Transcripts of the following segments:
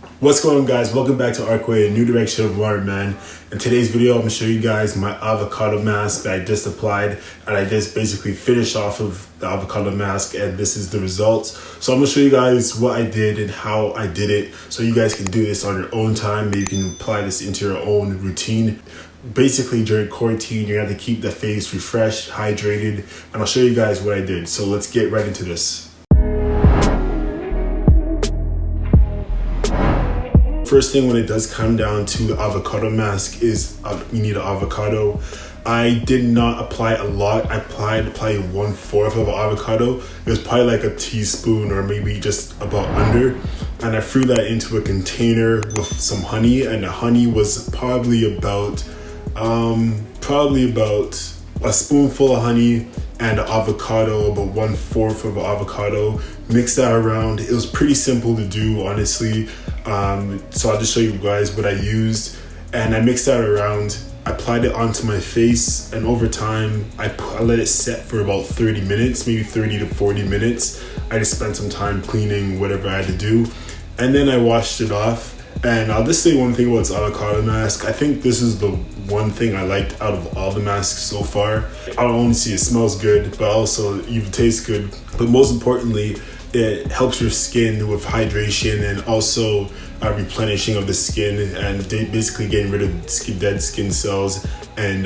What's going on, guys? Welcome back to Arkway, a new direction of Modern Man. In today's video, I'm going to show you guys my avocado mask that I just applied, and I just basically finished off of the avocado mask, and this is the results. So I'm going to show you guys what I did and how I did it, so you guys can do this on your own time. Maybe you can apply this into your own routine. Basically, during quarantine, you have to keep the face refreshed, hydrated, and I'll show you guys what I did. So let's get right into this. First thing when it does come down to the avocado mask is you need an avocado. I did not apply a lot. I applied probably 1/4 of an avocado. It was probably like a teaspoon or maybe just about under. And I threw that into a container with some honey, and the honey was probably about a spoonful of honey and an avocado, about 1/4 of an avocado. Mix that around. It was pretty simple to do, honestly. So I'll just show you guys what I used, and I mixed that around. I applied it onto my face, and over time I let it set for about 30 minutes, maybe 30 to 40 minutes. I just spent some time cleaning whatever I had to do, and then I washed it off. And I'll just say one thing about this avocado mask. I think this is the one thing I liked out of all the masks so far. I don't only see it smells good, but also even tastes good. But most importantly, it helps your skin with hydration and also replenishing of the skin, and basically getting rid of dead skin cells and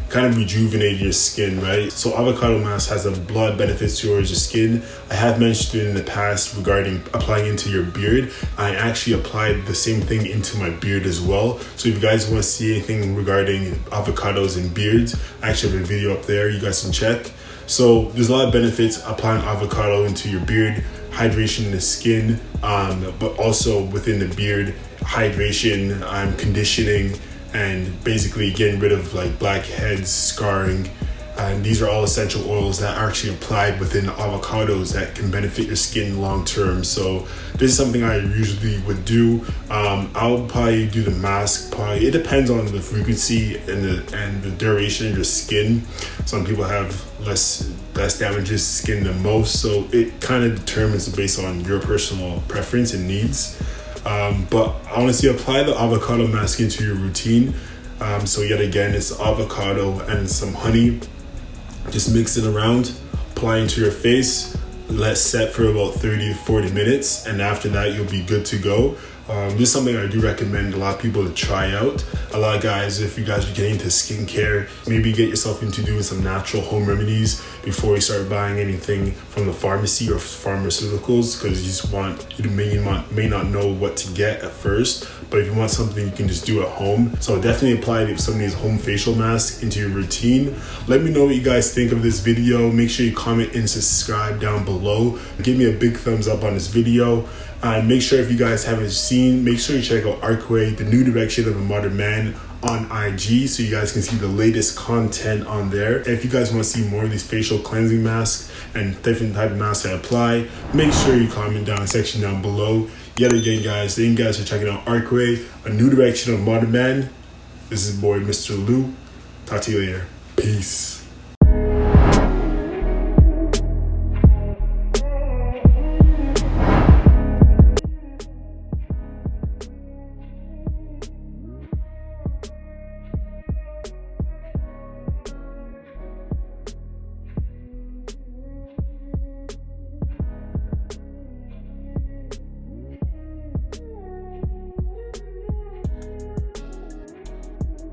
kind of rejuvenating your skin, right? So avocado mask has a lot of benefits towards your skin. I have mentioned it in the past regarding applying into your beard. I actually applied the same thing into my beard as well. So if you guys want to see anything regarding avocados and beards, I actually have a video up there you guys can check. So there's a lot of benefits applying avocado into your beard, hydration in the skin, but also within the beard, hydration, conditioning, and basically getting rid of like blackheads, scarring. And these are all essential oils that are actually applied within avocados that can benefit your skin long term. So this is something I usually would do. I'll probably do the mask. It depends on the frequency and the duration of your skin. Some people have less damages to skin than most, so it kind of determines based on your personal preference and needs. But honestly, apply the avocado mask into your routine. So yet again, it's avocado and some honey. Just mix it around, apply into your face, let set for about 30 to 40 minutes, and after that you'll be good to go. This is something I do recommend a lot of people to try out. A lot of guys, if you guys are getting into skincare, maybe get yourself into doing some natural home remedies before you start buying anything from the pharmacy or pharmaceuticals, because you may not know what to get at first. But if you want something you can just do at home, so definitely apply some of these home facial masks into your routine. Let me know what you guys think of this video. Make sure you comment and subscribe down below. Give me a big thumbs up on this video. And make sure, if you guys haven't seen, make sure you check out Arkway, the new direction of a modern man, on IG, so you guys can see the latest content on there. And if you guys want to see more of these facial cleansing masks and different type of masks I apply, make sure you comment down in the section down below. Yet again, guys, thank you guys for checking out Arkway, a new direction of modern man. This is boy Mr. Lou. Talk to you later. Peace.